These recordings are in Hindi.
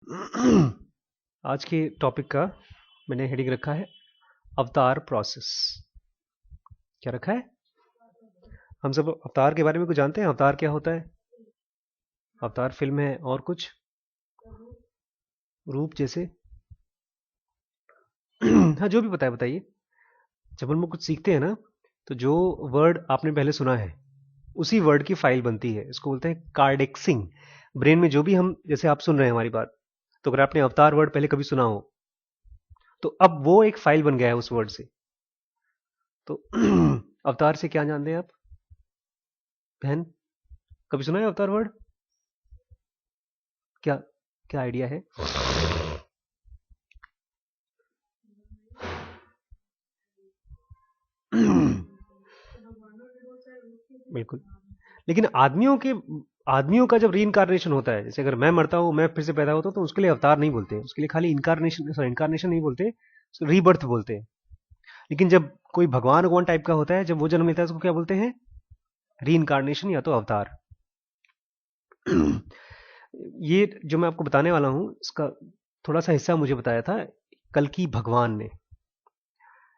आज के टॉपिक का मैंने हेडिंग रखा है अवतार प्रोसेस। क्या रखा है? हम सब अवतार के बारे में कुछ जानते हैं? अवतार क्या होता है? अवतार फिल्म है और कुछ रूप जैसे हाँ, जो भी पता है बताइए। जब हम लोग कुछ सीखते हैं ना, तो जो वर्ड आपने पहले सुना है उसी वर्ड की फाइल बनती है। इसको बोलते हैं कार्डेक्सिंग। ब्रेन में जो भी हम, जैसे आप सुन रहे हैं हमारी बात, तो अगर आपने अवतार वर्ड पहले कभी सुना हो तो अब वो एक फाइल बन गया है उस वर्ड से। तो अवतार से क्या जानते हैं आप बहन? कभी सुना है अवतार वर्ड? क्या क्या आइडिया है? बिल्कुल। लेकिन आदमियों का जब री होता है, जैसे अगर मैं मरता हूँ, मैं फिर से पैदा होता हूँ, तो उसके लिए अवतार नहीं बोलते, उसके लिए खाली इनकारनेशन, सॉरी इनकारनेशन नहीं बोलते, रीबर्थ बोलते हैं। लेकिन जब कोई भगवान भगवान टाइप का होता है, जब वो जन्म लेता है, उसको क्या बोलते हैं? री इनकारनेशन या तो अवतार। ये जो मैं आपको बताने वाला हूँ, इसका थोड़ा सा हिस्सा मुझे बताया था कल की भगवान ने।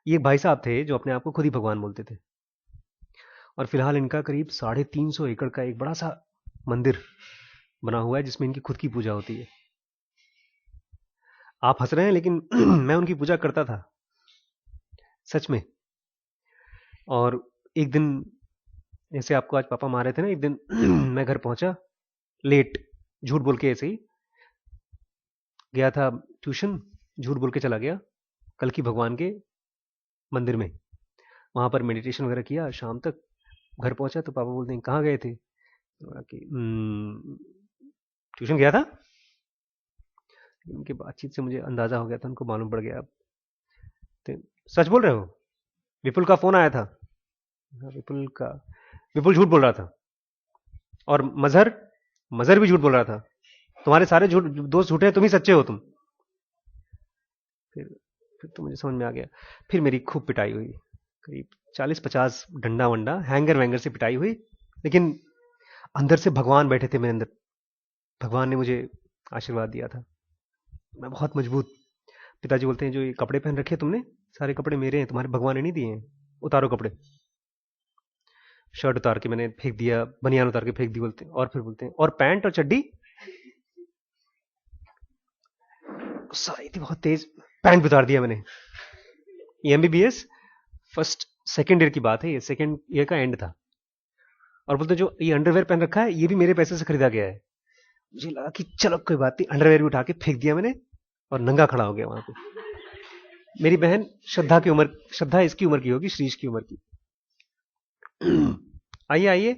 ये एक भाई साहब थे जो अपने आप को खुद ही भगवान बोलते थे, और फिलहाल इनका करीब 350 एकड़ का एक बड़ा सा मंदिर बना हुआ है जिसमें इनकी खुद की पूजा होती है। आप हंस रहे हैं, लेकिन मैं उनकी पूजा करता था सच में। और एक दिन, जैसे आपको आज पापा मारे थे ना, एक दिन मैं घर पहुंचा लेट, झूठ बोल के ऐसे ही गया था ट्यूशन, झूठ बोल के चला गया कल की भगवान के मंदिर में। वहां पर मेडिटेशन वगैरह किया शाम तक। घर पहुंचा तो पापा बोलते हैं कहाँ गए थे, तो बोला कि ट्यूशन गया था। उनकी बातचीत से मुझे अंदाजा हो गया था, उनको मालूम पड़ गया। अब तो सच बोल रहे हो? विपुल का फोन आया था। हाँ, विपुल झूठ बोल रहा था। और मजहर मजहर भी झूठ बोल रहा था। तुम्हारे सारे झूठ दोस्त झूठे हैं, तुम ही सच्चे हो तुम। फिर फिर तो मुझे समझ में आ गया। फिर मेरी खूब पिटाई हुई, करीब 40-50 डंडा वंडा हैंगर वैंगर से पिटाई हुई। लेकिन अंदर से भगवान बैठे थे मेरे अंदर। भगवान ने मुझे आशीर्वाद दिया था। मैं बहुत मजबूत। पिताजी बोलते हैं जो ये कपड़े पहन रखे हैं तुमने, सारे कपड़े मेरे हैं, तुम्हारे भगवान ने नहीं दिए हैं। उतारो कपड़े। शर्ट उतार के मैंने फेंक दिया, बनियान उतार के फेंक दी। बोलते हैं, और फिर बोलते हैं और पैंट और चड्डी। गुस्सा आई थी बहुत तेज। पैंट भी उतार दिया मैंने। ये एमबीबीएस फर्स्ट सेकेंड ईयर की बात है, ये सेकेंड ईयर का एंड था। और बोलते जो ये अंडरवेयर पहन रखा है ये भी मेरे पैसे से खरीदा गया है। मुझे लगा कि चलो कोई बात नहीं, अंडरवेयर भी उठा के फेंक दिया मैंने और नंगा खड़ा हो गया वहां पे। मेरी बहन श्रद्धा की उम्र, श्रद्धा इसकी उम्र की होगी, श्रीश की उम्र की। आइए आइए।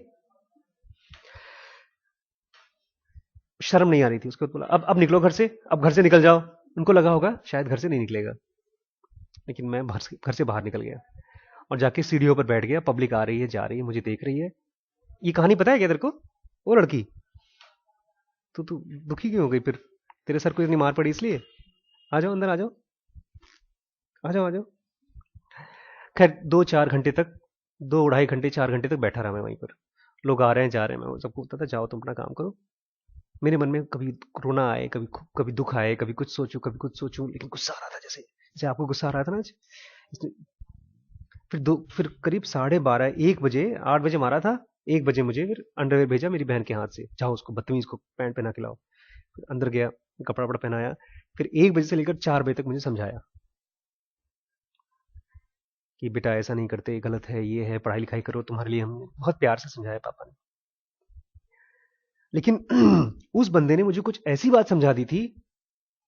शर्म नहीं आ रही थी। उसके बाद बोला अब निकलो घर से, अब घर से निकल जाओ। उनको लगा होगा शायद घर से नहीं निकलेगा, लेकिन मैं घर से बाहर निकल गया और जाके सीढ़ियों पर बैठ गया। पब्लिक आ रही है, जा रही है, मुझे देख रही है। ये कहानी पता है क्या तेरे को? वो लड़की, तो तू दुखी क्यों हो गई फिर? तेरे सर को इतनी मार पड़ी इसलिए? आ जाओ अंदर, आ जाओ, आ जाओ, आ जाओ। खैर 2-4 घंटे तक, 2 ढाई घंटे 4 घंटे तक बैठा रहा मैं वहीं पर। लोग आ रहे हैं, जा रहे हैं। मैं सबको बोलता था जाओ तुम अपना काम करो। मेरे मन में कभी रोना आए, कभी कभी दुख आए, कभी कुछ सोचूं, कभी कुछ सोचूं, लेकिन गुस्सा आ रहा था। जैसे जैसे आपको गुस्सा आ रहा था ना आज। फिर करीब 12:30 1 बजे, 8 बजे मारा था। 1 बजे मुझे फिर अंडरवेयर भेजा मेरी बहन के हाथ से, जाओ उसको बदतमीज को पैंट पहना के लाओ। फिर अंदर गया, कपड़ा वपड़ा पहनाया। फिर 1 बजे से लेकर 4 बजे तक मुझे समझाया कि बेटा ऐसा नहीं करते, ये गलत है, ये है, पढ़ाई लिखाई करो। तुम्हारे लिए हमने बहुत प्यार से समझाया पापा ने। लेकिन उस बंदे ने मुझे कुछ ऐसी बात समझा दी थी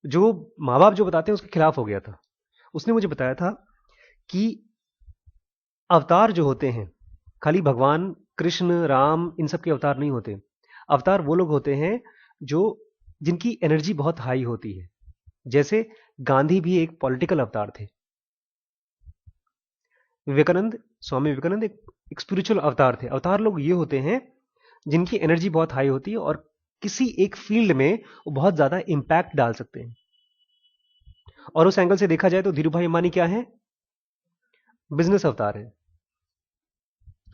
जो माँ बाप जो बताते हैं उसके खिलाफ हो गया था। उसने मुझे बताया था कि अवतार जो होते हैं, खाली भगवान कृष्ण राम इन सब के अवतार नहीं होते। अवतार वो लोग होते हैं जो, जिनकी एनर्जी बहुत हाई होती है। जैसे गांधी भी एक पॉलिटिकल अवतार थे। विवेकानंद, स्वामी विवेकानंद एक स्पिरिचुअल अवतार थे। अवतार लोग ये होते हैं जिनकी एनर्जी बहुत हाई होती है और किसी एक फील्ड में वो बहुत ज्यादा इंपैक्ट डाल सकते हैं। और उस एंगल से देखा जाए तो धीरू भाई अंबानी क्या है? बिजनेस अवतार है।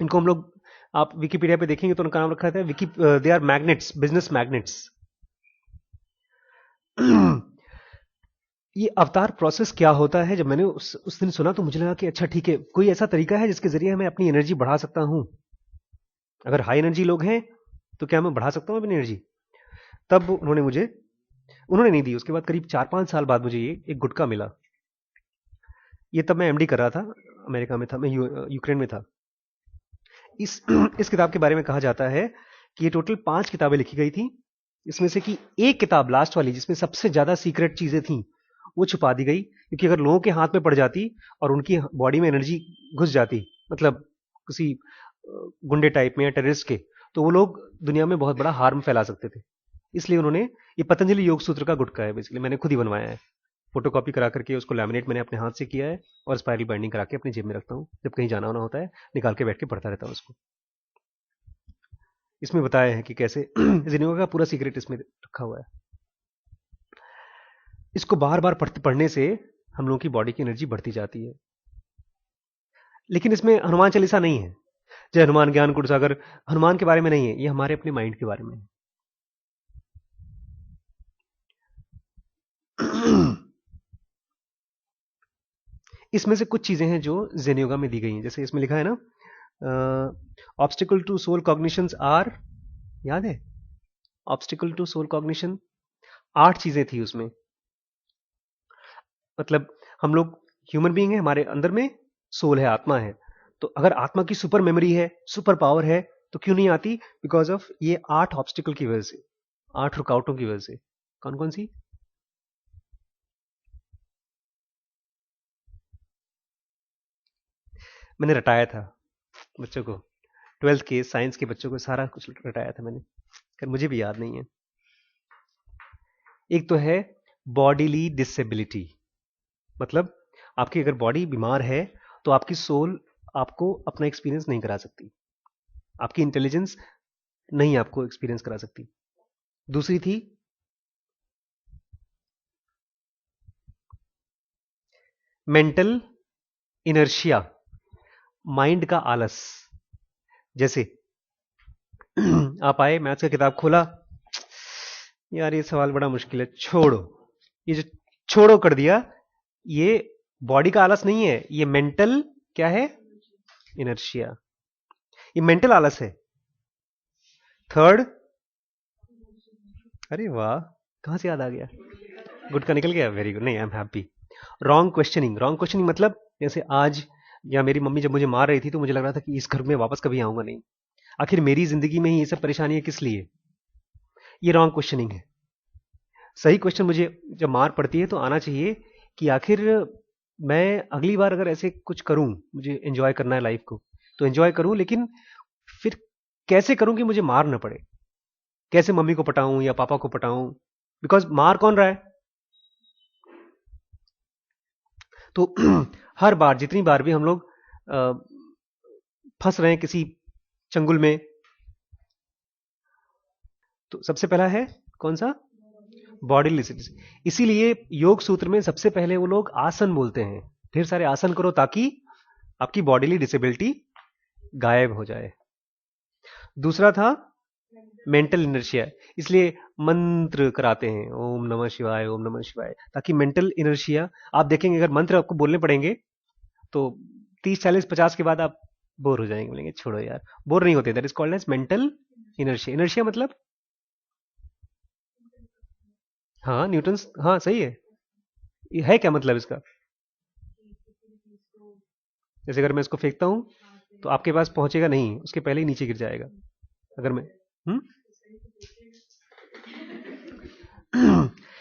इनको हम लोग, आप विकीपीडिया पे देखेंगे तो उनका नाम रखा था Vicky, they are magnets, business magnets. ये अवतार प्रोसेस क्या होता है, जब मैंने उस दिन सुना तो मुझे लगा कि अच्छा ठीक है, कोई ऐसा तरीका है जिसके जरिए मैं अपनी एनर्जी बढ़ा सकता हूं। अगर हाई एनर्जी लोग हैं तो क्या मैं बढ़ा सकता हूं अपनी एनर्जी? तब उन्होंने नहीं दी। उसके बाद करीब 4-5 साल बाद मुझे ये एक गुटखा मिला। ये तब मैं एमडी कर रहा था, अमेरिका में था, मैं यूक्रेन में था। इस इस किताब के बारे में कहा जाता है कि ये टोटल 5 किताबें लिखी गई थी। इसमें से कि एक किताब लास्ट वाली, जिसमें सबसे ज्यादा सीक्रेट चीजें थी, वो छुपा दी गई, क्योंकि अगर लोगों के हाथ में पड़ जाती और उनकी बॉडी में एनर्जी घुस जाती, मतलब किसी गुंडे टाइप में या टेररिस्ट के, तो वो लोग दुनिया में बहुत बड़ा हार्म फैला सकते थे। इसलिए उन्होंने, ये पतंजलि योग सूत्र का गुटखा है बेसिकली, मैंने खुद ही बनवाया है। फोटोकॉपी करा करके उसको लैमिनेट मैंने अपने हाथ से किया है और स्पाइरल बाइंडिंग करा के अपनी जेब में रखता हूँ। जब कहीं जाना होना होता है निकाल के बैठ के पढ़ता रहता हूँ उसको। इसमें बताया है कि कैसे जिनेवा का पूरा सीक्रेट इसमें रखा हुआ है। इसको बार बार पढ़ने से हम लोगों की बॉडी की एनर्जी बढ़ती जाती है। लेकिन इसमें हनुमान चालीसा नहीं है, जय हनुमान ज्ञान गुण सागर, हनुमान के बारे में नहीं है, ये हमारे अपने माइंड के बारे में है। इसमें से कुछ चीजें हैं जो जेन योगा में दी गई हैं। जैसे इसमें लिखा है ना, obstacle to soul cognitions are, याद है? ऑब्स्टिकल टू सोल कॉग्निशन, 8 चीजें थी उसमें। मतलब हम लोग ह्यूमन बीइंग है, हमारे अंदर में सोल है, आत्मा है। तो अगर आत्मा की सुपर मेमोरी है, सुपर पावर है, तो क्यों नहीं आती? बिकॉज ऑफ ये 8 ऑब्स्टिकल की वजह से, 8 रुकावटों की वजह से। कौन कौन सी? मैंने रटाया था बच्चों को, 12th के साइंस के बच्चों को सारा कुछ रटाया था मैंने, कर मुझे भी याद नहीं है। एक तो है बॉडीली डिसेबिलिटी, मतलब आपकी अगर बॉडी बीमार है तो आपकी सोल आपको अपना एक्सपीरियंस नहीं करा सकती, आपकी इंटेलिजेंस नहीं आपको एक्सपीरियंस करा सकती। दूसरी थी मेंटल इनर्शिया, माइंड का आलस। जैसे आप आए, मैथ्स का किताब खोला, यार ये सवाल बड़ा मुश्किल है, छोड़ो, ये जो छोड़ो कर दिया, ये बॉडी का आलस नहीं है, ये मेंटल क्या है? इनर्शिया, ये मेंटल आलस है। थर्ड, अरे वाह, कहां से याद आ गया? गुड का निकल गया, वेरी गुड। नहीं, I am happy. Wrong questioning, wrong questioning मतलब जैसे आज या मेरी मम्मी जब मुझे मार रही थी तो मुझे लग रहा था कि इस घर में वापस कभी आऊंगा नहीं, आखिर मेरी जिंदगी में ही ये सब परेशानी है किस लिए? ये रॉन्ग क्वेश्चनिंग है। सही क्वेश्चन मुझे जब मार पड़ती है तो आना चाहिए कि आखिर मैं अगली बार अगर ऐसे कुछ करूं, मुझे एंजॉय करना है लाइफ को, तो एंजॉय करूं, लेकिन फिर कैसे करूं कि मुझे मार ना पड़े? कैसे मम्मी को पटाऊं या पापा को पटाऊं? बिकॉज मार कौन रहा है? तो हर बार, जितनी बार भी हम लोग फंस रहे हैं किसी चंगुल में, तो सबसे पहला है कौन सा? बॉडी लिसिट्स। इसीलिए योग सूत्र में सबसे पहले वो लोग आसन बोलते हैं, ढेर सारे आसन करो ताकि आपकी बॉडीली डिसेबिलिटी गायब हो जाए। दूसरा था मेंटल इनर्शिया, इसलिए मंत्र कराते हैं, ओम नमः शिवाय, ओम नमः शिवाय, ताकि मेंटल इनर्शिया, आप देखेंगे अगर मंत्र आपको बोलने पड़ेंगे तो 30-40-50 के बाद आप बोर हो जाएंगे, बोलेंगे छोड़ो यार, बोर नहीं होते। That is called as mental inertia. Inertia मतलब, हाँ न्यूटन, हाँ सही है। ये है क्या मतलब इसका? जैसे अगर मैं इसको फेंकता हूं तो आपके पास पहुंचेगा नहीं, उसके पहले ही नीचे गिर जाएगा। अगर मैं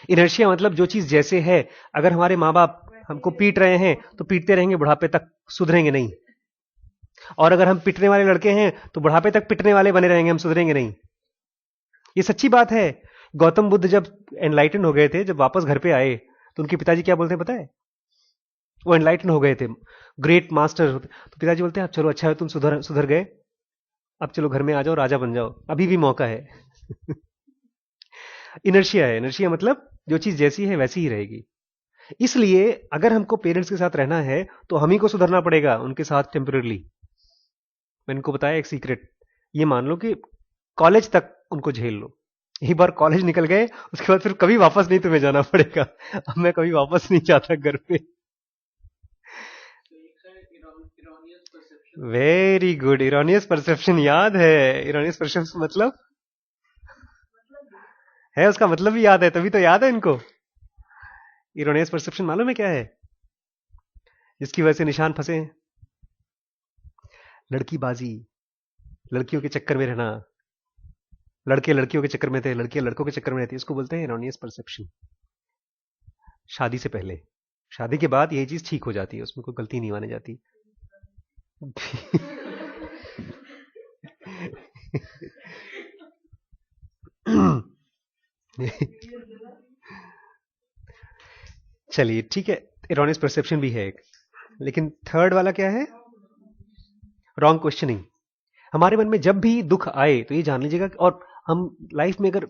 इनर्शिया मतलब जो चीज जैसे है, अगर हमारे माँ बाप हमको पीट रहे हैं तो पीटते रहेंगे बुढ़ापे तक, सुधरेंगे नहीं। और अगर हम पिटने वाले लड़के हैं तो बुढ़ापे तक पिटने वाले बने रहेंगे, हम सुधरेंगे नहीं। ये सच्ची बात है। गौतम बुद्ध जब एनलाइटन हो गए थे, जब वापस घर पे आए, तो उनके पिताजी क्या बोलते हैं पता है? वो एनलाइटन हो गए थे, ग्रेट मास्टर, तो पिताजी बोलते हैं अब चलो अच्छा है तुम सुधर सुधर गए, अब चलो घर में आ जाओ, राजा बन जाओ, अभी भी मौका है। इनर्शिया है, इनर्शिया मतलब जो चीज जैसी है वैसी ही रहेगी। इसलिए अगर हमको पेरेंट्स के साथ रहना है तो हम ही को सुधरना पड़ेगा उनके साथ टेम्पररी। मैंने इनको बताया एक सीक्रेट, ये मान लो कि कॉलेज तक उनको झेल लो, एक बार कॉलेज निकल गए, उसके बाद फिर कभी वापस नहीं तुम्हें जाना पड़ेगा। अब मैं कभी वापस नहीं जाता घर पे। वेरी गुड, इरोनियस परसेप्शन याद है। इरोनियस परसेप्शन मतलब है, उसका मतलब भी याद है, तभी तो याद है इनको। इरोनियस परसेप्शन मालूम है क्या है? जिसकी वजह से निशान फंसे हैं। लड़कीबाजी, लड़कियों के चक्कर में रहना, लड़के लड़कियों के चक्कर में थे, लड़कियां लड़कों के चक्कर में रहती है, इसको बोलते हैं इरोनियस परसेप्शन। शादी से पहले, शादी के बाद ये चीज ठीक हो जाती है, उसमें कोई गलती नहीं मानी जाती। चलिए ठीक है, इरोनियस परसेप्शन भी है एक। लेकिन थर्ड वाला क्या है? Wrong questioning. हमारे मन में जब भी दुख आए तो ये जान लीजिएगा और हम लाइफ में अगर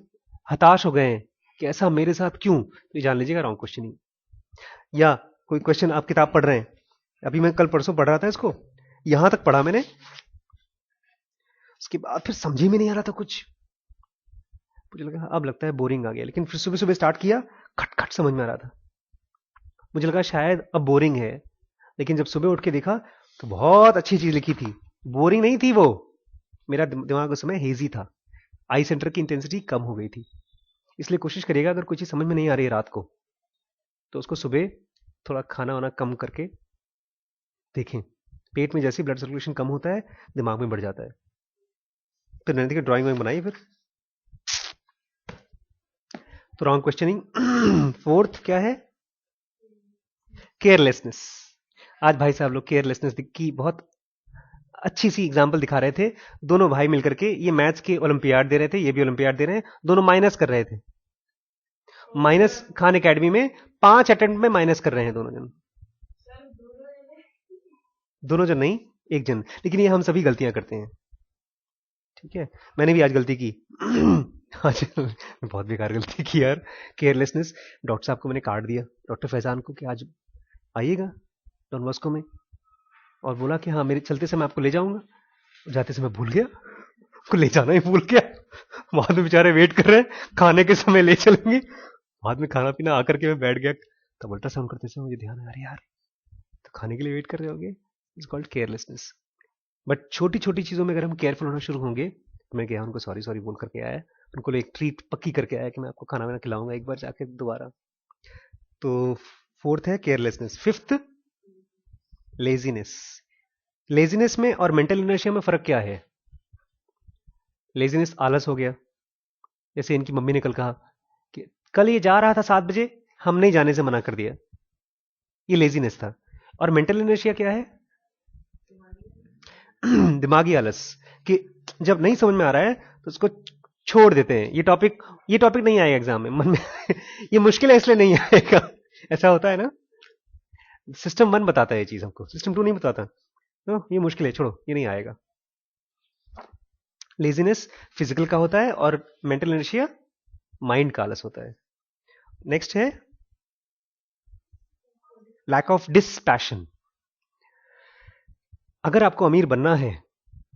हताश हो गए हैं कि ऐसा मेरे साथ क्यों, तो ये जान लीजिएगा रॉन्ग क्वेश्चनिंग। या कोई क्वेश्चन आप किताब पढ़ रहे हैं, अभी मैं कल परसों पढ़ रहा था इसको, यहां तक पढ़ा मैंने, उसके बाद फिर समझ ही में नहीं आ रहा था कुछ, मुझे लगा अब लगता है बोरिंग आ गया, लेकिन फिर सुबह सुबह स्टार्ट किया, खट खट समझ में आ रहा था। मुझे लगा शायद अब बोरिंग है, लेकिन जब सुबह उठ के देखा तो बहुत अच्छी चीज लिखी थी। बोरिंग नहीं थी वो, मेरा दिमाग उस समय हेजी था, आई सेंटर की इंटेंसिटी कम हो गई थी। इसलिए कोशिश करिएगा अगर कोई चीज समझ में नहीं आ रही है रात को, तो उसको सुबह थोड़ा खाना वाना कम करके देखें। पेट में जैसे ब्लड सर्कुलेशन कम होता है, दिमाग में बढ़ जाता है। तो नैतिक की ड्राइंग में बनाई फिर। तो रॉन्ग क्वेश्चनिंग। फोर्थ क्या है? केयरलेसनेस। आज भाई साहब लोग केयरलेसनेस की बहुत अच्छी सी एग्जांपल दिखा रहे थे। दोनों भाई मिलकर के ये मैथ्स के ओलंपियाड दे रहे थे, ये भी ओलंपियाड दे रहे हैं, दोनों माइनस कर रहे थे। माइनस खान एकेडमी में 5 अटेम्प्ट में माइनस कर रहे हैं दोनों जन। दोनों जन नहीं, एक जन, लेकिन ये हम सभी गलतियां करते हैं। ठीक है, मैंने भी आज गलती की। आज बहुत बेकार गलती की यार, केयरलेसनेस। डॉक्टर साहब को मैंने कार्ड दिया, डॉक्टर फैजान को, कि आज आइएगा डॉन बॉस्को में, और बोला कि हाँ मेरे चलते समय आपको ले जाऊंगा। जाते समय भूल गया, को ले जाना ही भूल गया। बाद में बेचारे वेट कर रहे हैं, खाने के समय ले चलेंगे। बाद में खाना पीना आकर के मैं बैठ गया, तब अल्ट्रासाउंड करते समय मुझे ध्यान आया, अरे यार तो खाने के लिए वेट कर रहे होगे। It's called carelessness. बट छोटी छोटी चीजों में अगर हम केयरफुल होना शुरू होंगे, तो मैं गया उनको सॉरी सॉरी बोल करके आया, उनको एक ट्रीट पक्की करके आया कि मैं आपको खाना वाना खिलाऊंगा एक बार जाके दोबारा। तो फोर्थ है केयरलेसनेस। Fifth laziness. लेजीनेस में और मेंटल इनर्शिया में फर्क क्या है? लेजीनेस आलस हो गया, जैसे इनकी मम्मी ने कल कहा कि कल ये जा रहा था 7 बजे, हम नहीं जाने से मना कर दिया, ये लेजीनेस था। और मेंटल इनर्शिया क्या है? दिमागी आलस, कि जब नहीं समझ में आ रहा है तो उसको छोड़ देते हैं। ये टॉपिक नहीं आएगा एग्जाम में, मन में ये मुश्किल है इसलिए नहीं आएगा, ऐसा होता है ना। सिस्टम 1 बताता है ये चीज हमको, सिस्टम 2 नहीं बताता, तो ये मुश्किल है, छोड़ो ये नहीं आएगा। लेजीनेस फिजिकल का होता है और मेंटल इनर्शिया माइंड का आलस होता है। नेक्स्ट है लैक ऑफ डिसपैशन। अगर आपको अमीर बनना है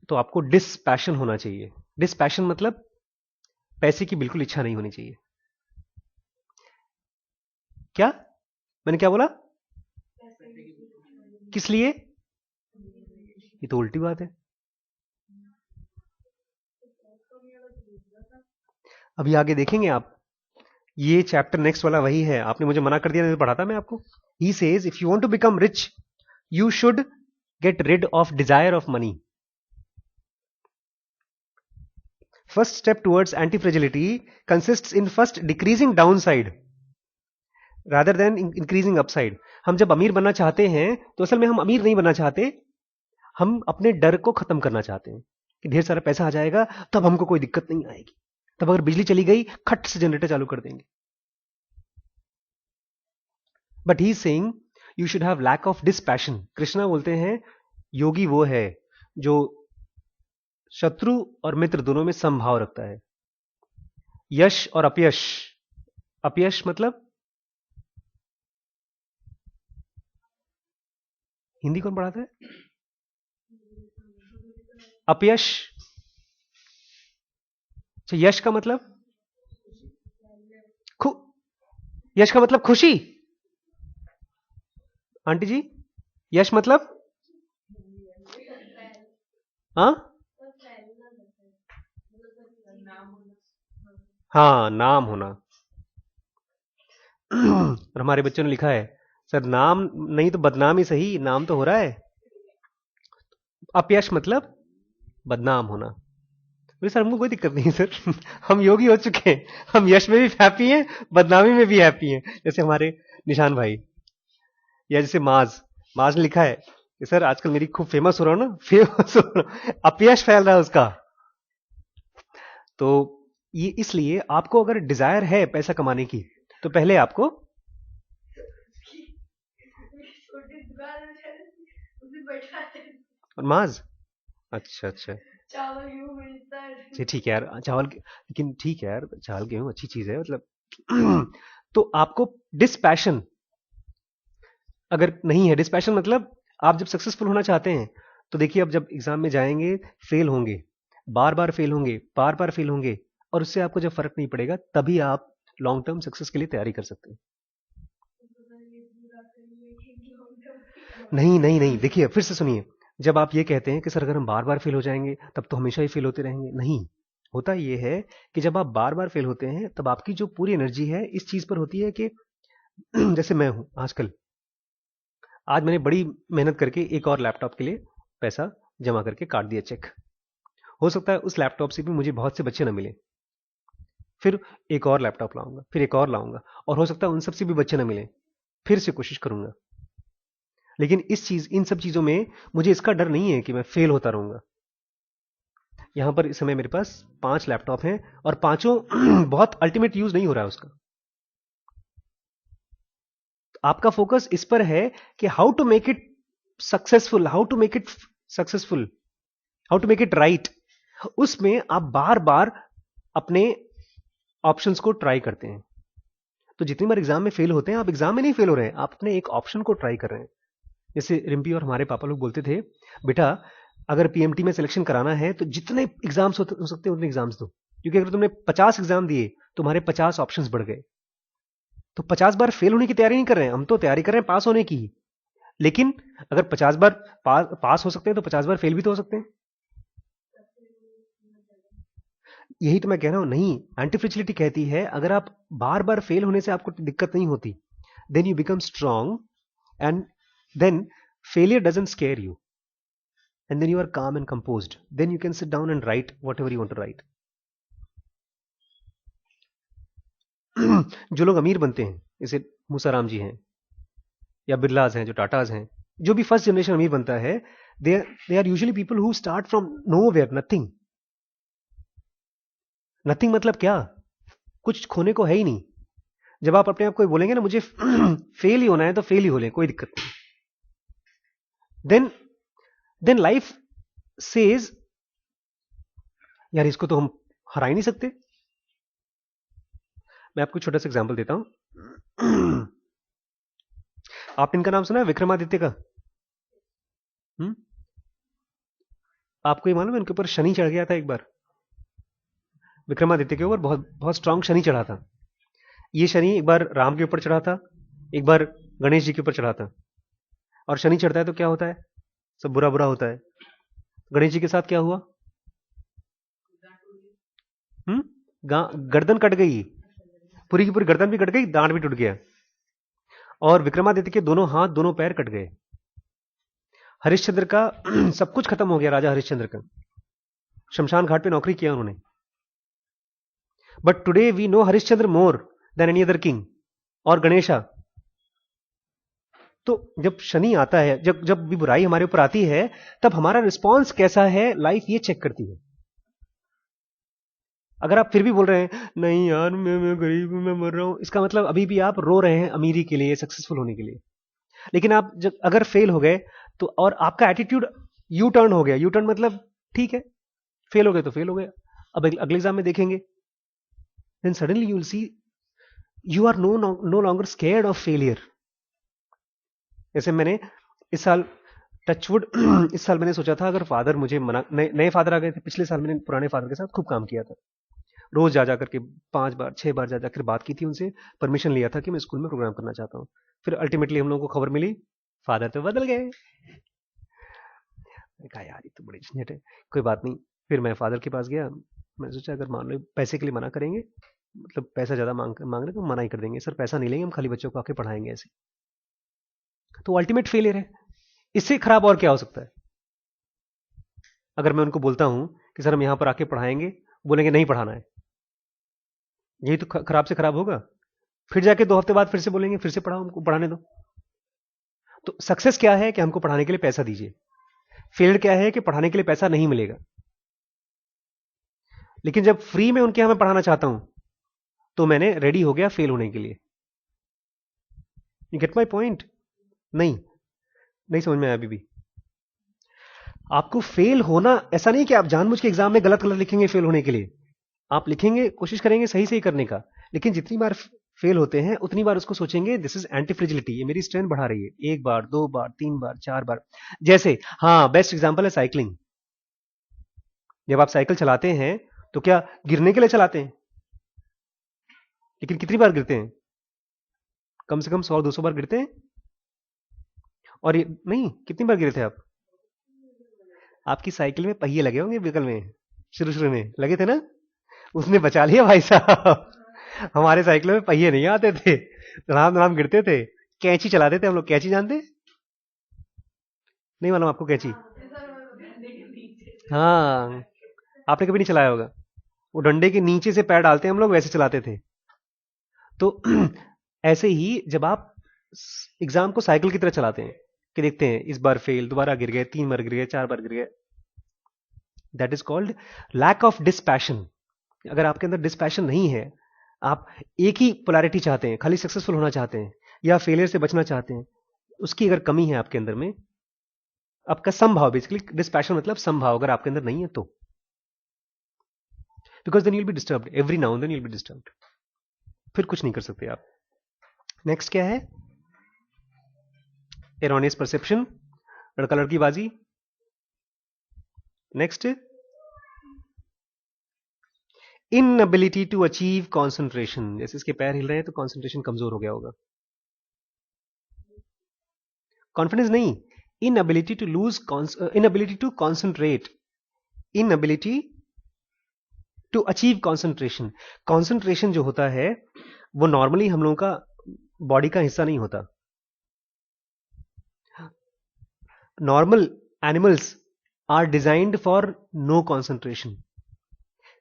तो आपको डिसपैशन होना चाहिए। डिसपैशन मतलब पैसे की बिल्कुल इच्छा नहीं होनी चाहिए। क्या मैंने क्या बोला? किस लिए? ये तो उल्टी बात है। अभी आगे देखेंगे आप, ये चैप्टर नेक्स्ट वाला वही है, आपने मुझे मना कर दिया, नहीं तो पढ़ाता मैं आपको। He says if you want to become rich you should get rid of desire of money. First step towards anti-fragility consists in first decreasing downside rather than increasing upside. हम जब अमीर बनना चाहते हैं तो असल में हम अमीर नहीं बनना चाहते, हम अपने डर को खत्म करना चाहते हैं कि ढेर सारा पैसा आ जाएगा तब हमको कोई दिक्कत नहीं आएगी, तब अगर बिजली चली गई खट से जनरेटर चालू कर देंगे। But he is saying you should have lack of dispassion. Krishna बोलते हैं योगी वो है जो शत्रु और मित्र दोनों में समभाव रखता है। यश और अपयश, अपयश मतलब हिंदी कौन पढ़ाता है? अपयश। अच्छा, यश का मतलब यश का मतलब खुशी। आंटी जी, यश मतलब? हाँ हाँ, नाम होना। और हमारे बच्चों ने लिखा है, सर नाम नहीं तो बदनाम ही सही, नाम तो हो रहा है। अपयश मतलब बदनाम होना। बोले सर हमको कोई दिक्कत नहीं है सर, हम योगी हो चुके हैं, हम यश में भी हैप्पी हैं, बदनामी में भी हैप्पी हैं। जैसे हमारे निशान भाई, या जैसे माज, माज ने लिखा है कि सर आजकल मेरी खूब फेमस हो रहा हूं ना, फेमस हो रहा हूं, अपयश फैल रहा है उसका। तो ये इसलिए आपको अगर डिजायर है पैसा कमाने की, तो पहले आपको, और माज, अच्छा अच्छा, जी ठीक है यार, चावल लेकिन ठीक है यार, चावल गेहूं अच्छी चीज है मतलब। तो आपको डिसपैशन अगर नहीं है, डिस्पैशन मतलब आप जब सक्सेसफुल होना चाहते हैं, तो देखिए अब जब एग्जाम में जाएंगे, फेल होंगे, बार बार फेल होंगे, बार बार फेल होंगे, और उससे आपको जब फर्क नहीं पड़ेगा, तभी आप लॉन्ग टर्म सक्सेस के लिए तैयारी कर सकते हैं। नहीं नहीं नहीं, देखिए फिर से सुनिए। जब आप ये कहते हैं कि सर अगर हम बार बार फेल हो जाएंगे तब तो हमेशा ही फेल होते रहेंगे, नहीं। होता ये है कि जब आप बार बार फेल होते हैं, तब आपकी जो पूरी एनर्जी है इस चीज पर होती है कि जैसे मैं हूं आजकल, आज मैंने बड़ी मेहनत करके एक और लैपटॉप के लिए पैसा जमा करके काट दिया चेक। हो सकता है उस लैपटॉप से भी मुझे बहुत से बच्चे ना मिले, फिर एक और लैपटॉप लाऊंगा, फिर एक और लाऊंगा, और हो सकता है उन सब से भी बच्चे ना मिले, फिर से कोशिश करूंगा। लेकिन इन सब चीजों में मुझे इसका डर नहीं है कि मैं फेल होता रहूंगा। यहां पर इस समय मेरे पास 5 लैपटॉप हैं, और पांचों बहुत अल्टीमेट यूज नहीं हो रहा है उसका। आपका फोकस इस पर है कि how to make it successful, how to make it successful, how to make it right. उसमें आप बार बार अपने ऑप्शंस को ट्राई करते हैं। तो जितनी बार एग्जाम में फेल होते हैं, आप एग्जाम में नहीं फेल हो रहे हैं, आप अपने एक ऑप्शन को ट्राई कर रहे हैं। जैसे रिम्पी और हमारे पापा लोग बोलते थे, बेटा अगर पीएमटी में सिलेक्शन कराना है तो जितने एग्जाम्स हो सकते हैं उतने एग्जाम्स दो, क्योंकि अगर तुमने 50 एग्जाम दिए, तुम्हारे 50 ऑप्शंस बढ़ गए। तो 50 बार फेल होने की तैयारी नहीं कर रहे हैं, हम तो तैयारी कर रहे हैं पास होने की। लेकिन अगर 50 बार पास हो सकते हैं, तो 50 बार फेल भी तो हो सकते हैं। यही तो मैं कह रहा हूं, नहीं, एंटीफ्रेजिलिटी कहती है अगर आप बार बार फेल होने से आपको दिक्कत नहीं होती, then you become strong, and then failure doesn't scare you, and then you are calm and composed, then you can sit down and write whatever you want to write. जो लोग अमीर बनते हैं, जैसे मूसाराम जी हैं, या बिरलाज हैं, जो टाटाज हैं, जो भी फर्स्ट जनरेशन अमीर बनता है, they are usually people who start from nowhere, nothing. Nothing मतलब क्या? कुछ खोने को है ही नहीं। जब आप अपने आप को बोलेंगे ना मुझे फेल ही होना है, तो फेल ही हो ले, कोई दिक्कत नहीं। देन लाइफ सेज, यार इसको तो हम हरा ही नहीं सकते। मैं आपको छोटा सा एग्जांपल देता हूं। आपने इनका नाम सुना है, विक्रमादित्य का? हम्म? आपको ये मालूम है इनके ऊपर शनि चढ़ गया था एक बार? विक्रमादित्य के ऊपर बहुत बहुत स्ट्रांग शनि चढ़ा था। ये शनि एक बार राम के ऊपर चढ़ा था, एक बार गणेश जी के ऊपर चढ़ा था। और शनि चढ़ता है तो क्या होता है? सब बुरा बुरा होता है। गणेश जी के साथ क्या हुआ? हम्म? गर्दन कट गई, पूरी की पूरी गर्दन भी कट गई, दांत भी टूट गया। और विक्रमादित्य के दोनों हाथ दोनों पैर कट गए। हरिश्चंद्र का सब कुछ खत्म हो गया, राजा हरिश्चंद्र का। शमशान घाट पे नौकरी किया उन्होंने। But today we know Harishchandra more than any other king, और गणेशा। तो जब शनि आता है, जब जब भी बुराई हमारे ऊपर आती है, तब हमारा रिस्पॉन्स कैसा है, लाइफ ये चेक करती है। अगर आप फिर भी बोल रहे हैं नहीं यार मैं गरीब हूं, मैं मर रहा हूं, इसका मतलब अभी भी आप रो रहे हैं अमीरी के लिए, सक्सेसफुल होने के लिए। लेकिन आप जब अगर फेल हो गए, तो और आपका एटीट्यूड यू टर्न हो गया, यू टर्न मतलब ठीक है, फेल हो गए तो फेल हो गए, अब अगले एग्जाम में देखेंगे, then suddenly you will see you are no longer scared of failure. जैसे मैंने इस साल, टचवुड, इस साल मैंने सोचा था अगर फादर मुझे मना, नए फादर आ गए थे, पिछले साल मैंने पुराने फादर के साथ खूब काम किया था, रोज जा जा करके 5 बार 6 बार जा जाकर बात की थी उनसे, परमिशन लिया था कि मैं स्कूल में प्रोग्राम करना चाहता हूँ। फिर अल्टीमेटली हम लोगों को खबर मिली फादर तो बदल गए। मैंने कहा यार ये तो बड़ी झंझट है, कोई बात नहीं। फिर मैं फादर के पास गया, मैंने सोचा अगर मान लो पैसे के लिए मना करेंगे, मतलब पैसा ज़्यादा मांग मांग रहे तो मना ही कर देंगे, सर पैसा नहीं लेंगे, हम खाली बच्चों को आके पढ़ाएंगे ऐसे। तो अल्टीमेट फेलियर है, इससे खराब और क्या हो सकता है। अगर मैं उनको बोलता हूं कि सर हम यहां पर आके पढ़ाएंगे, बोलेंगे नहीं पढ़ाना है, यही तो खराब से खराब होगा। फिर जाके 2 हफ्ते बाद फिर से बोलेंगे फिर से पढ़ाओ, हमको पढ़ाने दो। तो सक्सेस क्या है कि हमको पढ़ाने के लिए पैसा दीजिए, फेलियर क्या है कि पढ़ाने के लिए पैसा नहीं मिलेगा। लेकिन जब फ्री में उनके यहां मैं पढ़ाना चाहता हूं तो मैंने रेडी हो गया फेल होने के लिए। You get my point? नहीं, नहीं समझ में आया अभी भी। आपको फेल होना ऐसा नहीं कि आप जानबूझ के एग्जाम में गलत गलत लिखेंगे फेल होने के लिए, आप लिखेंगे, कोशिश करेंगे सही सही करने का, लेकिन जितनी बार फेल होते हैं उतनी बार उसको सोचेंगे दिस इज एंटी फ्रिजिलिटी, ये मेरी स्ट्रेंथ बढ़ा रही है। 1 बार 2 बार 3 बार 4 बार। जैसे हाँ, बेस्ट एग्जांपल है साइकिलिंग। जब आप साइकिल चलाते हैं तो क्या गिरने के लिए चलाते हैं? लेकिन कितनी बार गिरते हैं? कम से कम 100-200 बार गिरते हैं। और ये नहीं, कितनी बार गिरे थे आप? आपकी साइकिल में पहिए लगे होंगे बगल में, शुरू शुरू में लगे थे ना, उसने बचा लिया भाई साहब। हमारे साइकिलों में पहिए नहीं आते थे, धड़ाम धड़ाम गिरते थे। कैंची चलाते थे हम लोग, कैंची जानते? नहीं मालूम आपको कैंची? हाँ, आपने कभी नहीं चलाया होगा। वो डंडे के नीचे से पैर डालते हैं हम लोग, वैसे चलाते थे। तो ऐसे ही जब आप एग्जाम को साइकिल की तरह चलाते हैं कि देखते हैं इस बार फेल, दोबारा गिर गए, 3 बार गिर गए, 4 बार गिर गए, that is called lack of dispassion. अगर आपके अंदर डिस्पैशन नहीं है, आप एक ही पोलैरिटी चाहते हैं, खाली सक्सेसफुल होना चाहते हैं या फेलियर से बचना चाहते हैं, उसकी अगर कमी है आपके अंदर में, आपका समभाव, बेसिकली डिस्पैशन मतलब समभाव अगर आपके अंदर नहीं है तो, because then you'll be disturbed every now and then you'll be disturbed, फिर कुछ नहीं कर सकते आप। नेक्स्ट क्या है? एरोनियस परसेप्शन, लड़का लड़की बाजी। Next, inability to achieve concentration. जैसे इसके पैर हिल रहे हैं तो कॉन्सेंट्रेशन कमजोर हो गया होगा। कॉन्फिडेंस नहीं, inability to lose, inability to concentrate, inability to achieve concentration. Concentration जो होता है वो नॉर्मली हम लोगों का बॉडी का हिस्सा नहीं होता। Normal animals are designed for no concentration,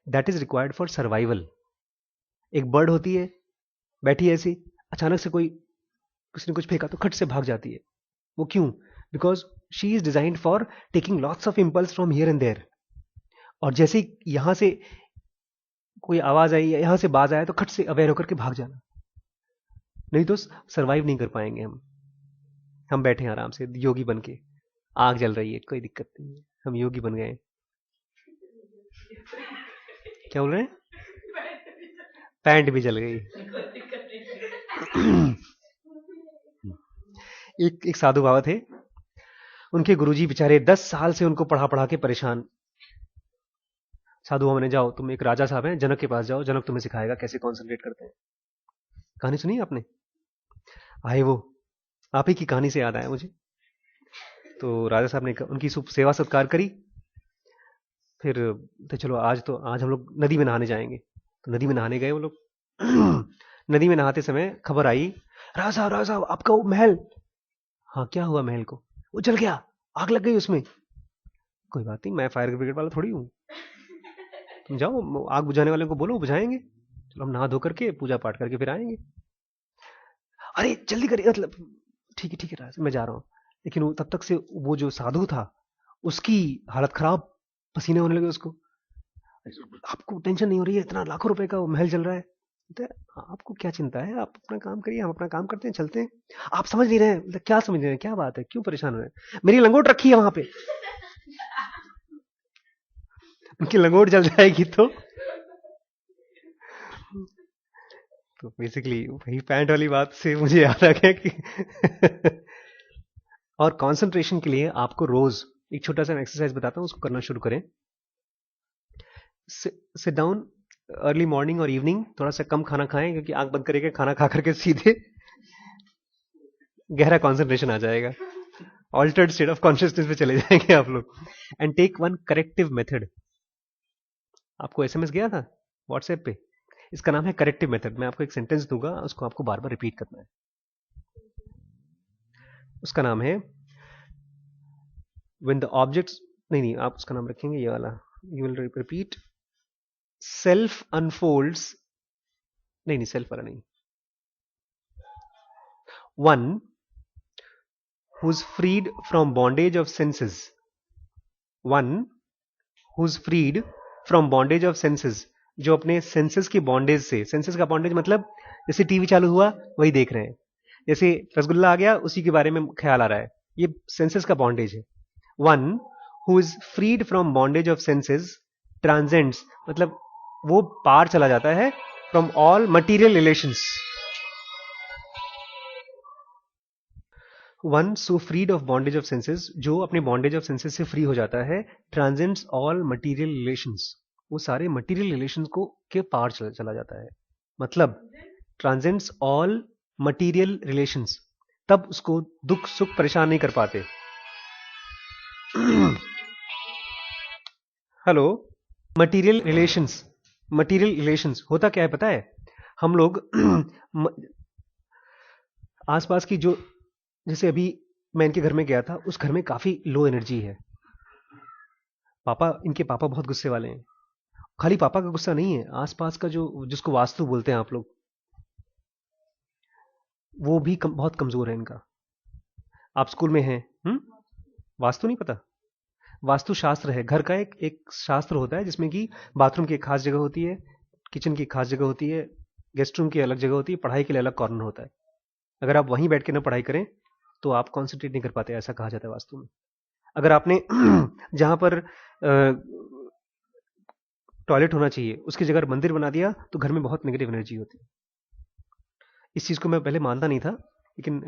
that is required for survival. एक बर्ड होती है, बैठी ऐसी, अचानक से कोई, किसी ने कुछ फेंका तो खट से भाग जाती है। वो क्यों? Because she is designed for taking lots of impulse from here and there. और जैसे ही यहां से कोई आवाज आई या यहां से बाज आया तो खट से अवेयर होकर के भाग जाना, नहीं तो सरवाइव नहीं कर पाएंगे हम बैठे हैं आराम से योगी बन के, आग जल रही है, कोई दिक्कत नहीं है, हम योगी बन गए। क्या बोल रहे हैं? पैंट भी जल गई। एक साधु बाबा थे, उनके गुरुजी बेचारे 10 साल से उनको पढ़ा पढ़ा के परेशान। साधु बाबा ने, जाओ तुम एक राजा साहब हैं, जनक के पास जाओ, जनक तुम्हें सिखाएगा कैसे कॉन्सेंट्रेट करते हैं। कहानी सुनी आपने? आए वो, आप ही की कहानी से याद आया मुझे। तो राजा साहब ने उनकी सेवा सत्कार करी। फिर तो चलो आज हम लोग नदी में नहाने जाएंगे। तो नदी में नहाने गए वो लोग। नदी में नहाते समय खबर आई, राजा साहब आपका वो महल। हाँ क्या हुआ महल को? वो जल गया, आग लग गई उसमें। कोई बात नहीं, मैं फायर ब्रिगेड वाला थोड़ी हूँ, तुम जाओ आग बुझाने वाले को बोलो, बुझाएंगे। चलो हम नहा धो करके पूजा पाठ करके फिर आएंगे। अरे जल्दी करिए, मतलब ठीक है राजा मैं जा रहा हूँ। लेकिन वो तब तक से वो जो साधु था उसकी हालत खराब, पसीने होने लगे उसको। आपको टेंशन नहीं हो रही है? इतना लाखों रुपए का वो महल जल रहा है। आपको क्या चिंता है, आप अपना काम करिए, हम अपना काम करते हैं, चलते हैं। आप समझ नहीं रहे हैं? क्या समझ रहे हैं, क्या बात है, क्यों परेशान हो रहे हैं? मेरी लंगोट रखी है वहां पे। उनकी लंगोट जल जाएगी तो बेसिकली वही पैंट वाली बात से मुझे याद आ गया कि और कंसंट्रेशन के लिए आपको रोज एक छोटा सा एक्सरसाइज बताता हूं, उसको करना शुरू करें। सिट डाउन, अर्ली मॉर्निंग और इवनिंग थोड़ा सा कम खाना खाएं, क्योंकि आंख बंद करके खाना खा करके सीधे गहरा कॉन्सेंट्रेशन आ जाएगा, ऑल्टर्ड स्टेट ऑफ कॉन्शियसनेस पे चले जाएंगे आप लोग। And take one corrective method. आपको एसएमएस गया था व्हाट्सएप पे, इसका नाम है करेक्टिव मेथड। मैं आपको एक सेंटेंस दूंगा, उसको आपको बार बार रिपीट करना है। उसका नाम है व्हेन द ऑब्जेक्ट्स, नहीं आप उसका नाम रखेंगे ये वाला, you will repeat self unfolds, नहीं सेल्फ वाला नहीं, one who's freed from bondage of senses, one who's freed from bondage of senses, जो अपने सेंसेस की बॉन्डेज से, सेंसेस का बॉन्डेज मतलब जैसे टीवी चालू हुआ वही देख रहे हैं, जैसे रसगुल्ला आ गया उसी के बारे में ख्याल आ रहा है, ये सेंसेस का बॉन्डेज है। One who is freed from bondage of senses transcends, मतलब वो पार चला जाता है from all material relations. One so freed of bondage of senses, जो अपने बॉन्डेज ऑफ सेंसेस से फ्री हो जाता है, ट्रांसेंड्स ऑल मटीरियल रिलेशंस, वो सारे मटीरियल रिलेशंस को के पार चला जाता है, मतलब ट्रांसेंड्स ऑल मटीरियल रिलेशंस, तब उसको दुख सुख परेशान नहीं कर पाते। Hello, material relations, material relations होता क्या है पता है? हम लोग आसपास की जो, जैसे अभी मैं इनके घर में गया था, उस घर में काफी लो एनर्जी है। इनके पापा बहुत गुस्से वाले हैं। खाली पापा का गुस्सा नहीं है, आसपास का जो, जिसको वास्तु बोलते हैं आप लोग, वो भी बहुत कमजोर है इनका। आप स्कूल में हैं, वास्तु नहीं पता? वास्तु शास्त्र है, घर का एक शास्त्र होता है जिसमें कि बाथरूम की एक खास जगह होती है, किचन की खास जगह होती है, गेस्ट रूम की अलग जगह होती है, पढ़ाई के लिए अलग कॉर्नर होता है। अगर आप वहीं बैठ के ना पढ़ाई करें तो आप कॉन्सेंट्रेट नहीं कर पाते, ऐसा कहा जाता है वास्तु में। अगर आपने जहां पर टॉयलेट होना चाहिए उसकी जगह मंदिर बना दिया तो घर में बहुत नेगेटिव एनर्जी होती है। इस चीज को मैं पहले मानता नहीं था, लेकिन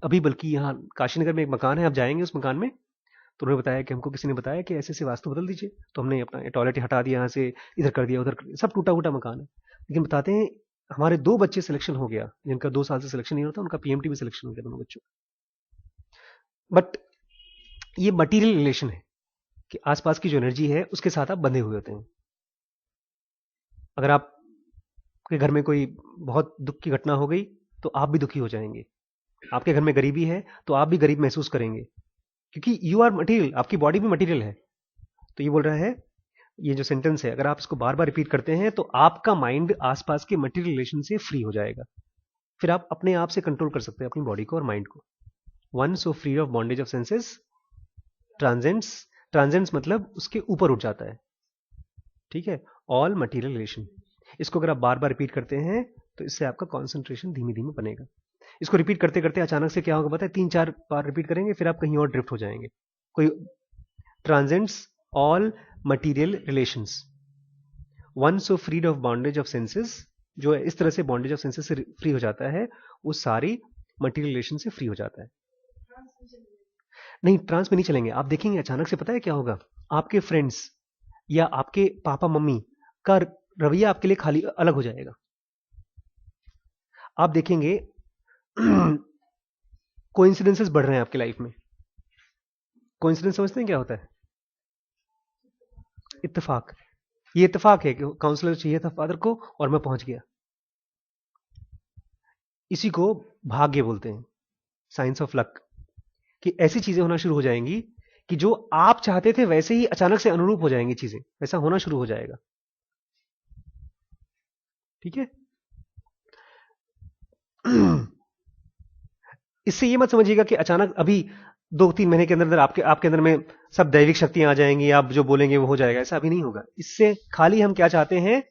अभी बल्कि यहाँ काशीनगर में एक मकान है, आप जाएंगे उस मकान में तो उन्होंने बताया कि हमको किसी ने बताया कि ऐसे ऐसे वास्तु बदल दीजिए, तो हमने अपना टॉयलेट हटा दिया, यहाँ से इधर कर दिया, उधर कर दिया, सब टूटा फूटा मकान है। लेकिन बताते हैं हमारे 2 बच्चे सिलेक्शन हो गया, जिनका 2 साल से सिलेक्शन नहीं होता, उनका पीएमटी में सिलेक्शन हो गया दोनों बच्चों। बट ये मटीरियल रिलेशन है कि आसपास की जो एनर्जी है उसके साथ आप बंधे हुए होते हैं। अगर आपके घर में कोई बहुत दुख की घटना हो गई तो आप भी दुखी हो जाएंगे। आपके घर में गरीबी है तो आप भी गरीब महसूस करेंगे, क्योंकि यू आर मटीरियल, आपकी बॉडी भी मटीरियल है। तो ये बोल रहा है, ये जो सेंटेंस है अगर आप इसको बार बार रिपीट करते हैं तो आपका माइंड आसपास के मटीरियल रिलेशन से फ्री हो जाएगा, फिर आप अपने आप से कंट्रोल कर सकते हैं अपनी बॉडी को और माइंड को। One so free of bondage of senses transcends, transcends मतलब उसके ऊपर उठ जाता है, ठीक है, ऑल मटीरियल रिलेशन। इसको अगर आप बार बार रिपीट करते हैं तो इससे आपका कॉन्सेंट्रेशन धीमे धीमे बनेगा। इसको रिपीट करते करते अचानक से क्या होगा पता है? 3-4 बार रिपीट करेंगे फिर आप कहीं और ड्रिफ्ट हो जाएंगे। कोई transcends all material relations, one so freed of bondage of senses, जो इस तरह से बॉन्डेज ऑफ सेंसेस से फ्री हो जाता है वो सारी मटीरियल रिलेशन से फ्री हो जाता है। नहीं, ट्रांस में नहीं चलेंगे। आप देखेंगे अचानक से पता है क्या होगा, आपके फ्रेंड्स या आपके पापा मम्मी का रवैया आपके लिए खाली अलग हो जाएगा। आप देखेंगे कोइंसिडेंसेस बढ़ रहे हैं आपकी लाइफ में। कोइंसिडेंस समझते हैं क्या होता है? इत्तेफाक। ये इत्तेफाक है कि काउंसलर चाहिए था फादर को और मैं पहुंच गया। इसी को भाग्य बोलते हैं, साइंस ऑफ लक, कि ऐसी चीजें होना शुरू हो जाएंगी कि जो आप चाहते थे वैसे ही अचानक से अनुरूप हो जाएंगी चीजें, वैसा होना शुरू हो जाएगा। ठीक है। इससे ये मत समझिएगा कि अचानक अभी 2-3 महीने के अंदर आपके अंदर में सब दैविक शक्तियां आ जाएंगी, आप जो बोलेंगे वो हो जाएगा, ऐसा अभी नहीं होगा। इससे खाली हम क्या चाहते हैं?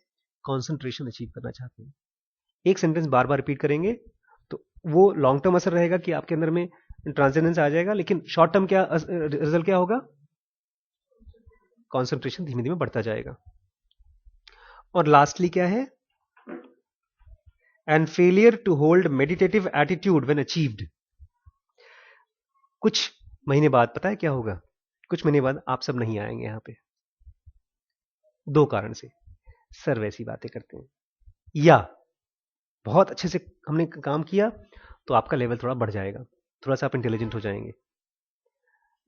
कॉन्सेंट्रेशन अचीव करना चाहते हैं। एक सेंटेंस बार बार रिपीट करेंगे तो वो लॉन्ग टर्म असर रहेगा कि आपके अंदर में ट्रांसेंडेंस आ जाएगा, लेकिन शॉर्ट टर्म क्या रिजल्ट क्या होगा? कॉन्सेंट्रेशन धीमे धीमे बढ़ता जाएगा। और लास्टली क्या है? And failure to hold meditative attitude when achieved. कुछ महीने बाद पता है क्या होगा? कुछ महीने बाद आप सब नहीं आएंगे यहां पे, 2 कारण से। सर वैसी बातें करते हैं, या बहुत अच्छे से हमने काम किया तो आपका लेवल थोड़ा बढ़ जाएगा, थोड़ा सा आप इंटेलिजेंट हो जाएंगे।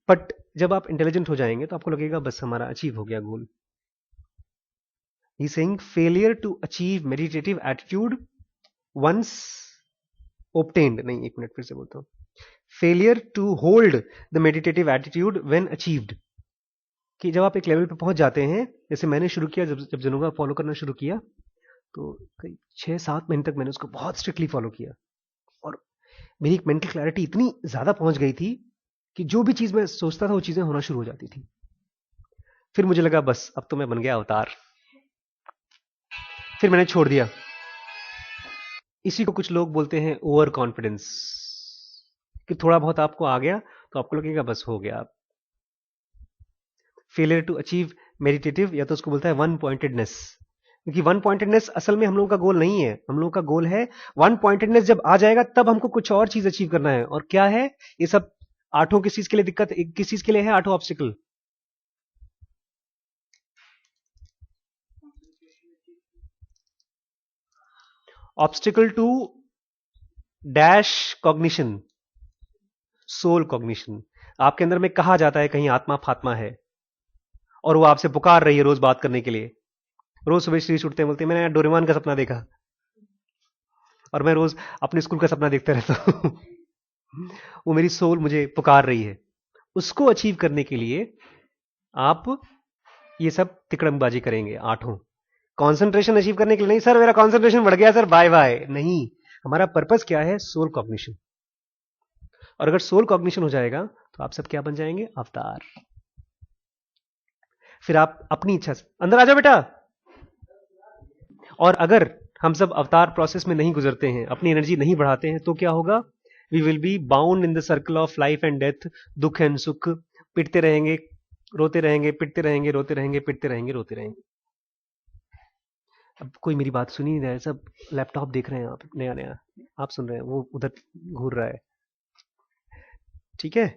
बट जब आप इंटेलिजेंट हो जाएंगे तो आपको लगेगा बस हमारा अचीव हो गया goal. He saying failure to achieve meditative attitude once obtained, नहीं एक मिनट फिर से बोलता हूं, failure to hold the meditative attitude when achieved, कि जब आप एक लेवल पे पहुंच जाते हैं, जैसे मैंने शुरू किया, जब जनोगा फॉलो करना शुरू किया तो कई 6-7 महीने तक मैंने उसको बहुत स्ट्रिक्टली फॉलो किया, और मेरी एक मेंटल क्लैरिटी इतनी ज्यादा पहुंच गई थी कि जो भी चीज मैं सोचता था वो चीजें होना शुरू हो जाती थी। फिर मुझे लगा बस अब तो मैं बन गया अवतार, फिर मैंने छोड़ दिया। इसी को कुछ लोग बोलते हैं ओवर कॉन्फिडेंस, कि थोड़ा बहुत आपको आ गया तो आपको लगेगा बस हो गया। फेलियर टू अचीव मेडिटेटिव, या तो उसको बोलता है वन पॉइंटेडनेस, क्योंकि वन पॉइंटेडनेस असल में हम लोगों का गोल नहीं है। हम लोगों का गोल है वन पॉइंटेडनेस जब आ जाएगा तब हमको कुछ और चीज अचीव करना है। और क्या है ये सब? आठों किस चीज के लिए दिक्कत, किस चीज के लिए है आठों obstacle? Obstacle to dash cognition, soul cognition. आपके अंदर में कहा जाता है कहीं आत्मा फात्मा है और वो आपसे पुकार रही है रोज बात करने के लिए। रोज सुबह श्री उठते हैं, बोलते हैं मैंने डोरेमोन का सपना देखा, और मैं रोज अपने स्कूल का सपना देखता रहता हूं। वो मेरी सोल मुझे पुकार रही है। उसको अचीव करने के लिए आप ये सब तिकड़मबाजी करेंगे आठों। कंसंट्रेशन अचीव करने के लिए नहीं, सर मेरा कंसंट्रेशन बढ़ गया सर बाय बाय, नहीं। हमारा पर्पस क्या है? Soul cognition. और अगर सोल कॉग्निशन हो जाएगा तो आप सब क्या बन जाएंगे? अवतार। फिर आप अपनी इच्छा से अंदर आ जाओ बेटा। और अगर हम सब अवतार प्रोसेस में नहीं गुजरते हैं, अपनी एनर्जी नहीं बढ़ाते हैं, तो क्या होगा? We will be bound in the circle of life and death, दुख एंड सुख, पिटते रहेंगे, रोते रहेंगे, पिटते रहेंगे, रोते रहेंगे, पिटते रहेंगे, रोते रहेंगे। अब कोई मेरी बात सुन ही नहीं रहा है, सब लैपटॉप देख रहे हैं, आप नया नया आप सुन रहे हैं, वो उधर घूर रहा है। ठीक है।